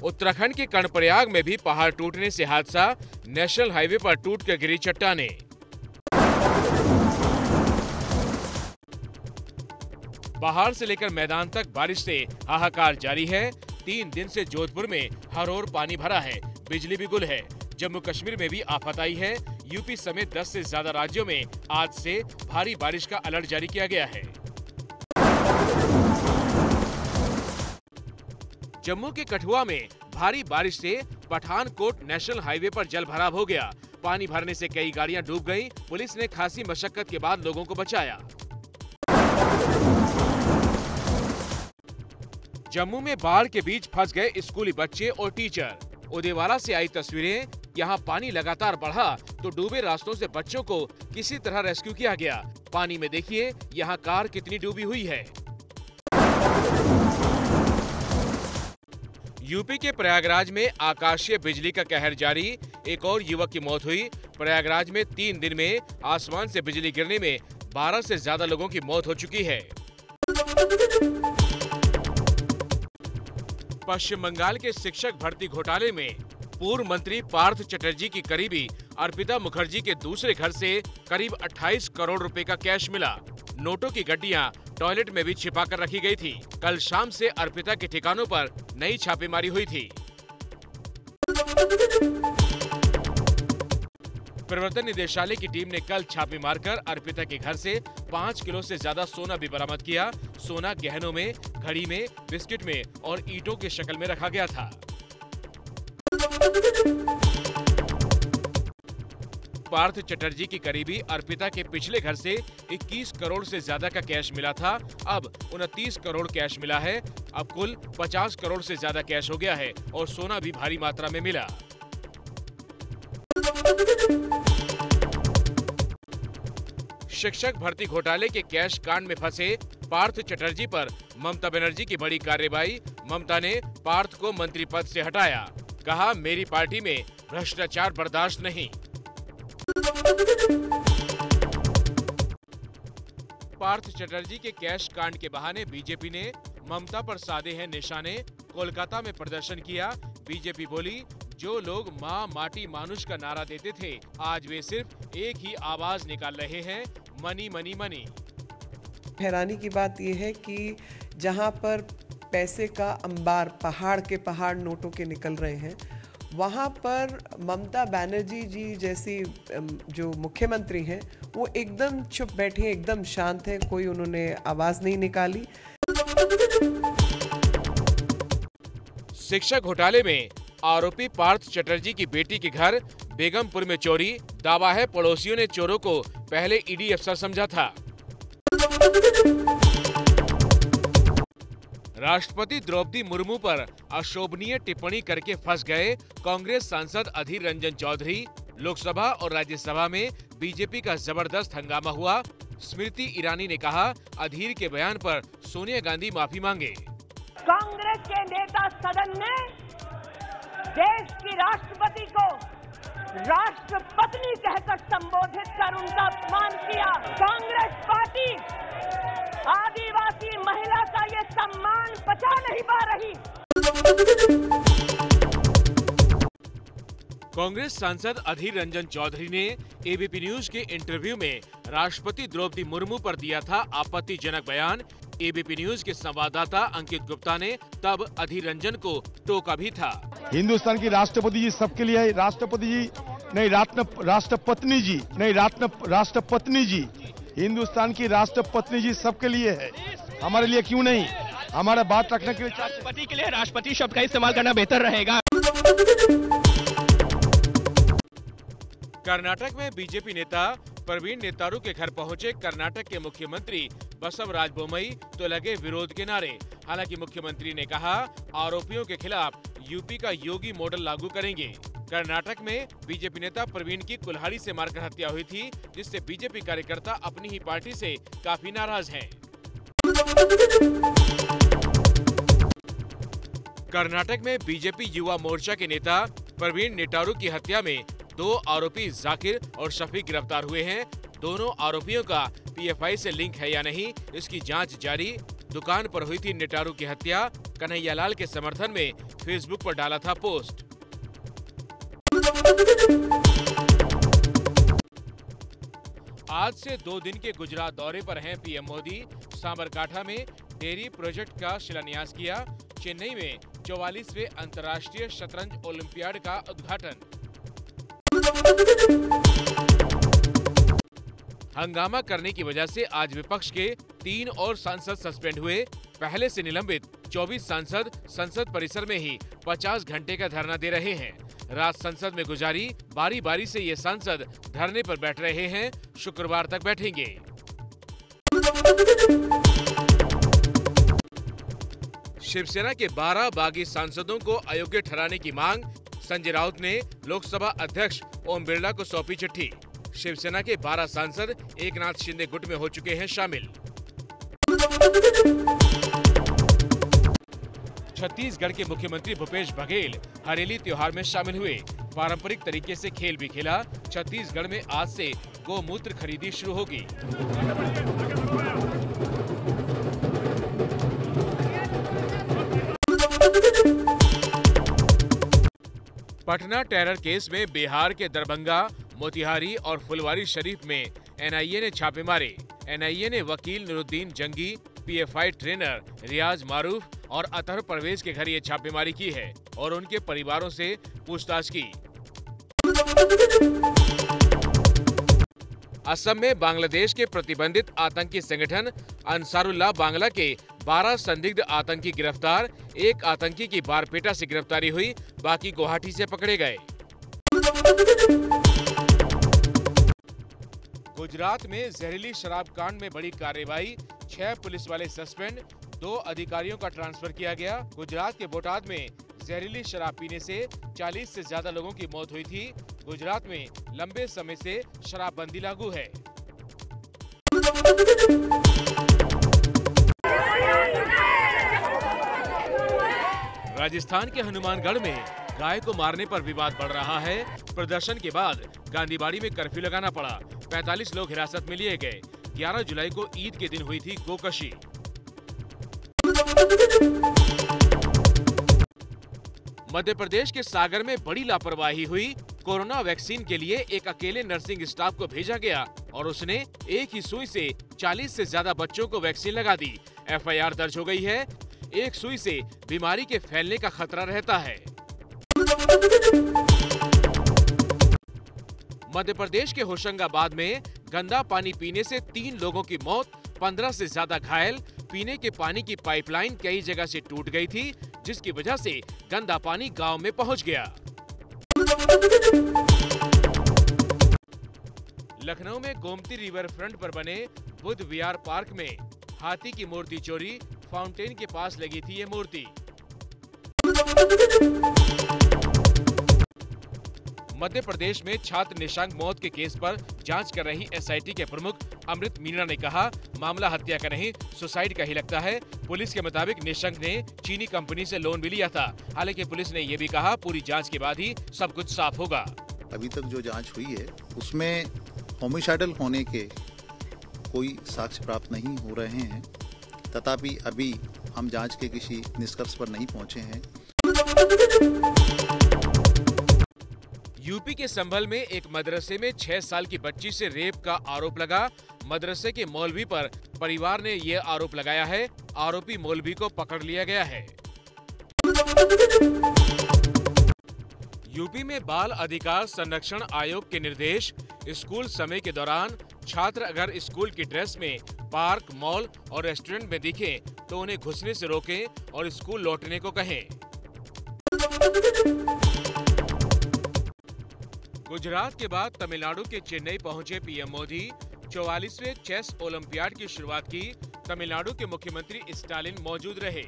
उत्तराखंड के कर्णप्रयाग में भी पहाड़ टूटने से हादसा, नेशनल हाईवे पर टूट कर गिरी चट्टानें। पहाड़ से लेकर मैदान तक बारिश से हाहाकार जारी है। 3 दिन से जोधपुर में हर ओर पानी भरा है, बिजली भी गुल है। जम्मू कश्मीर में भी आफत आई है। यूपी समेत 10 से ज्यादा राज्यों में आज से भारी बारिश का अलर्ट जारी किया गया है। जम्मू के कठुआ में भारी बारिश से पठानकोट नेशनल हाईवे पर जल भराव हो गया। पानी भरने से कई गाड़ियां डूब गईं। पुलिस ने खासी मशक्कत के बाद लोगों को बचाया। जम्मू में बाढ़ के बीच फंस गए स्कूली बच्चे और टीचर। उदयवाला से आई तस्वीरें। यहाँ पानी लगातार बढ़ा तो डूबे रास्तों से बच्चों को किसी तरह रेस्क्यू किया गया। पानी में देखिए यहाँ कार कितनी डूबी हुई है। यूपी के प्रयागराज में आकाशीय बिजली का कहर जारी। एक और युवक की मौत हुई। प्रयागराज में 3 दिन में आसमान से बिजली गिरने में 12 से ज्यादा लोगों की मौत हो चुकी है। पश्चिम बंगाल के शिक्षक भर्ती घोटाले में पूर्व मंत्री पार्थ चटर्जी की करीबी अर्पिता मुखर्जी के दूसरे घर से करीब 28 करोड़ रुपए का कैश मिला। नोटों की गड्डियां टॉयलेट में भी छिपा कर रखी गई थी। कल शाम से अर्पिता के ठिकानों पर नई छापेमारी हुई थी। प्रवर्तन निदेशालय की टीम ने कल छापे मारकर अर्पिता के घर से 5 किलो से ज्यादा सोना भी बरामद किया। सोना गहनों में, घड़ी में, बिस्किट में और ईंटों के शक्ल में रखा गया था। पार्थ चटर्जी की करीबी अर्पिता के पिछले घर से 21 करोड़ से ज्यादा का कैश मिला था। अब 29 करोड़ कैश मिला है। अब कुल 50 करोड़ से ज्यादा कैश हो गया है और सोना भी भारी मात्रा में मिला। शिक्षक भर्ती घोटाले के कैश कांड में फंसे पार्थ चटर्जी पर ममता बनर्जी की बड़ी कार्रवाई। ममता ने पार्थ को मंत्री पद से हटाया। कहा, मेरी पार्टी में भ्रष्टाचार बर्दाश्त नहीं। पार्थ चटर्जी के कैश कांड के बहाने बीजेपी ने ममता पर साधे हैं निशाने। कोलकाता में प्रदर्शन किया। बीजेपी बोली, जो लोग माँ माटी मानुष का नारा देते थे, आज वे सिर्फ एक ही आवाज निकाल रहे हैं, मनी मनी मनी। हैरानी की बात यह है कि जहां पर पैसे का अंबार, पहाड़ के पहाड़ नोटों के निकल रहे हैं, वहां पर ममता बनर्जी जी जैसी जो मुख्यमंत्री हैं, वो एकदम चुप बैठी हैं, एकदम शांत हैं, कोई उन्होंने आवाज नहीं निकाली। शिक्षा घोटाले में आरोपी पार्थ चटर्जी की बेटी के घर बेगमपुर में चोरी। दावा है पड़ोसियों ने चोरों को पहले ईडी अफसर समझा था। राष्ट्रपति द्रौपदी मुर्मू पर अशोभनीय टिप्पणी करके फंस गए कांग्रेस सांसद अधीर रंजन चौधरी। लोकसभा और राज्यसभा में बीजेपी का जबरदस्त हंगामा हुआ। स्मृति ईरानी ने कहा, अधीर के बयान पर सोनिया गांधी माफी मांगे। कांग्रेस के नेता सदन ने देश की राष्ट्रपति को राष्ट्रपत्नी कहकर संबोधित कर उनका अपमान किया। कांग्रेस पार्टी आदिवासी महिला का ये सम्मान पचा नहीं पा रही। कांग्रेस सांसद अधीर रंजन चौधरी ने एबीपी न्यूज के इंटरव्यू में राष्ट्रपति द्रौपदी मुर्मू पर दिया था आपत्तिजनक बयान। एबीपी न्यूज के संवाददाता अंकित गुप्ता ने तब अधीर रंजन को टोका भी था। हिंदुस्तान की राष्ट्रपति जी सबके लिए है। राष्ट्रपति जी नहीं, राष्ट्रपत्नी जी नहीं, राष्ट्रपत्नी जी, हिंदुस्तान की राष्ट्रपत्नी जी सबके लिए है। हमारे लिए क्यों नहीं? हमारा बात रखने के लिए राष्ट्रपति के लिए राष्ट्रपति शब्द का इस्तेमाल करना बेहतर रहेगा। कर्नाटक में बीजेपी नेता प्रवीण नेतारू के घर पहुंचे कर्नाटक के मुख्यमंत्री बसवराज बोमई तो लगे विरोध के नारे। हालांकि मुख्यमंत्री ने कहा, आरोपियों के खिलाफ यूपी का योगी मॉडल लागू करेंगे। कर्नाटक में बीजेपी नेता प्रवीण की कुल्हाड़ी से मारकर हत्या हुई थी, जिससे बीजेपी कार्यकर्ता अपनी ही पार्टी से काफी नाराज हैं। कर्नाटक में बीजेपी युवा मोर्चा के नेता प्रवीण नेतारू की हत्या में 2 आरोपी जाकिर और शफीक गिरफ्तार हुए हैं। दोनों आरोपियों का पीएफआई से लिंक है या नहीं, इसकी जांच जारी। दुकान पर हुई थी नेटारू की हत्या, कन्हैयालाल के समर्थन में फेसबुक पर डाला था पोस्ट। आज से 2 दिन के गुजरात दौरे पर हैं पीएम मोदी। साबरकांठा में डेयरी प्रोजेक्ट का शिलान्यास किया। चेन्नई में 44वें अंतर्राष्ट्रीय शतरंज ओलंपियाड का उद्घाटन। हंगामा करने की वजह से आज विपक्ष के 3 और सांसद सस्पेंड हुए। पहले से निलंबित 24 सांसद संसद परिसर में ही 50 घंटे का धरना दे रहे हैं। रात संसद में गुजारी। बारी बारी से ये सांसद धरने पर बैठ रहे हैं। शुक्रवार तक बैठेंगे। शिवसेना के 12 बागी सांसदों को अयोग्य ठहराने की मांग। संजय राउत ने लोकसभा अध्यक्ष ओम बिरला को सौंपी चिट्ठी। शिवसेना के 12 सांसद एकनाथ शिंदे गुट में हो चुके हैं शामिल। छत्तीसगढ़ के मुख्यमंत्री भूपेश बघेल हरेली त्योहार में शामिल हुए। पारंपरिक तरीके से खेल भी खेला। छत्तीसगढ़ में आज से गोमूत्र खरीदी शुरू होगी। पटना टेरर केस में बिहार के दरभंगा, मोतिहारी और फुलवारी शरीफ में एनआईए ने छापे मारे। एनआईए ने वकील नुरुद्दीन जंगी, पीएफआई ट्रेनर रियाज मारूफ और अतहर परवेज के घर ये छापेमारी की है और उनके परिवारों से पूछताछ की। असम में बांग्लादेश के प्रतिबंधित आतंकी संगठन अंसारुल्लाह बांग्ला के 12 संदिग्ध आतंकी गिरफ्तार। एक आतंकी की बारपेटा से गिरफ्तारी हुई, बाकी गुवाहाटी से पकड़े गए। गुजरात में जहरीली शराब कांड में बड़ी कार्रवाई। 6 पुलिस वाले सस्पेंड, 2 अधिकारियों का ट्रांसफर किया गया। गुजरात के बोटाद में जहरीली शराब पीने से 40 से ज्यादा लोगों की मौत हुई थी। गुजरात में लंबे समय से शराबबंदी लागू है। राजस्थान के हनुमानगढ़ में गाय को मारने पर विवाद बढ़ रहा है। प्रदर्शन के बाद गांधीबाड़ी में कर्फ्यू लगाना पड़ा। 45 लोग हिरासत में लिए गए। 11 जुलाई को ईद के दिन हुई थी गोकशी। मध्य प्रदेश के सागर में बड़ी लापरवाही हुई। कोरोना वैक्सीन के लिए एक अकेले नर्सिंग स्टाफ को भेजा गया और उसने एक ही सुई से 40 से ज्यादा बच्चों को वैक्सीन लगा दी। एफआईआर दर्ज हो गई है। एक सुई से बीमारी के फैलने का खतरा रहता है। मध्य प्रदेश के होशंगाबाद में गंदा पानी पीने से 3 लोगों की मौत, 15 से ज्यादा घायल। पीने के पानी की पाइपलाइन कई जगह से टूट गई थी, जिसकी वजह से गंदा पानी गांव में पहुंच गया। लखनऊ में गोमती रिवर फ्रंट पर बने बुद्ध विहार पार्क में हाथी की मूर्ति चोरी। फाउंटेन के पास लगी थी ये मूर्ति। मध्य प्रदेश में छात्र निशांक मौत के केस पर जांच कर रही एसआईटी के प्रमुख अमृत मीना ने कहा, मामला हत्या का नहीं, सुसाइड का ही लगता है। पुलिस के मुताबिक निशंक ने चीनी कंपनी से लोन भी लिया था। हालांकि पुलिस ने ये भी कहा, पूरी जांच के बाद ही सब कुछ साफ होगा। अभी तक जो जांच हुई है उसमें होमिसाइडल होने के कोई साक्ष्य प्राप्त नहीं हो रहे हैं। तथापि अभी हम जांच के किसी निष्कर्ष पर नहीं पहुंचे हैं। यूपी के संभल में एक मदरसे में 6 साल की बच्ची से रेप का आरोप लगा। मदरसे के मौलवी पर परिवार ने ये आरोप लगाया है। आरोपी मौलवी को पकड़ लिया गया है। यूपी में बाल अधिकार संरक्षण आयोग के निर्देश। स्कूल समय के दौरान छात्र अगर स्कूल की ड्रेस में पार्क, मॉल और रेस्टोरेंट में दिखें तो उन्हें घुसने से रोकें और स्कूल लौटने को कहें। गुजरात के बाद तमिलनाडु के चेन्नई पहुंचे पीएम मोदी। 44वें चेस ओलंपियाड की शुरुआत की। तमिलनाडु के मुख्यमंत्री स्टालिन मौजूद रहे।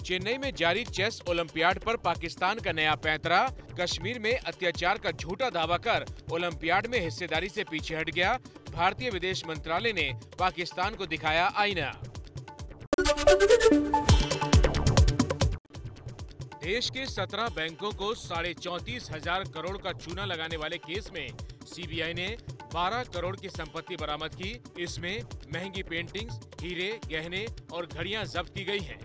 चेन्नई में जारी चेस ओलंपियाड पर पाकिस्तान का नया पैंतरा। कश्मीर में अत्याचार का झूठा दावा कर ओलंपियाड में हिस्सेदारी से पीछे हट गया। भारतीय विदेश मंत्रालय ने पाकिस्तान को दिखाया आईना। देश के 17 बैंकों को 34,500 करोड़ का चूना लगाने वाले केस में सीबीआई ने 12 करोड़ की संपत्ति बरामद की। इसमें महंगी पेंटिंग्स, हीरे, गहने और घड़ियां जब्त की गई हैं।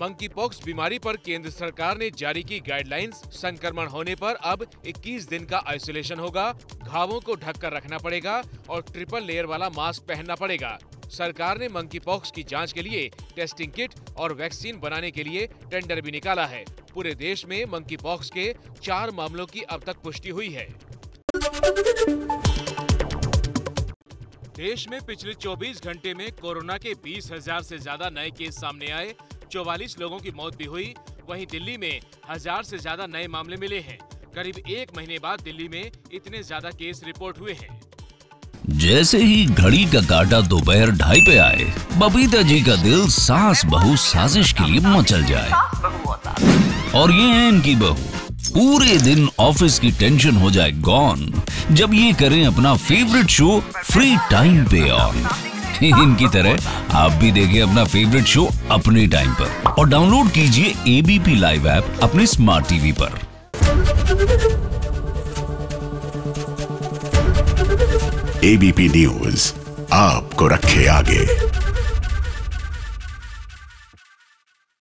मंकी पॉक्स बीमारी पर केंद्र सरकार ने जारी की गाइडलाइंस। संक्रमण होने पर अब 21 दिन का आइसोलेशन होगा, घावों को ढककर रखना पड़ेगा और ट्रिपल लेयर वाला मास्क पहनना पड़ेगा। सरकार ने मंकी पॉक्स की जांच के लिए टेस्टिंग किट और वैक्सीन बनाने के लिए टेंडर भी निकाला है। पूरे देश में मंकी पॉक्स के 4 मामलों की अब तक पुष्टि हुई है। देश में पिछले 24 घंटे में कोरोना के 20,000 से ज्यादा नए केस सामने आए। 44 लोगों की मौत भी हुई। वहीं दिल्ली में 1000 से ज्यादा नए मामले मिले हैं। करीब 1 महीने बाद दिल्ली में इतने ज्यादा केस रिपोर्ट हुए हैं। जैसे ही घड़ी का काटा दोपहर 2:30 पे आए, बबीता जी का दिल सास बहू साजिश के लिए मचल जाए। और ये है इनकी बहू, पूरे दिन ऑफिस की टेंशन हो जाए गॉन जब ये करें अपना फेवरेट शो फ्री टाइम पे ऑन। इनकी तरह आप भी देखें अपना फेवरेट शो अपने टाइम पर और डाउनलोड कीजिए एबीपी लाइव ऐप अपने स्मार्ट टीवी पर। एबीपी न्यूज आपको रखे आगे।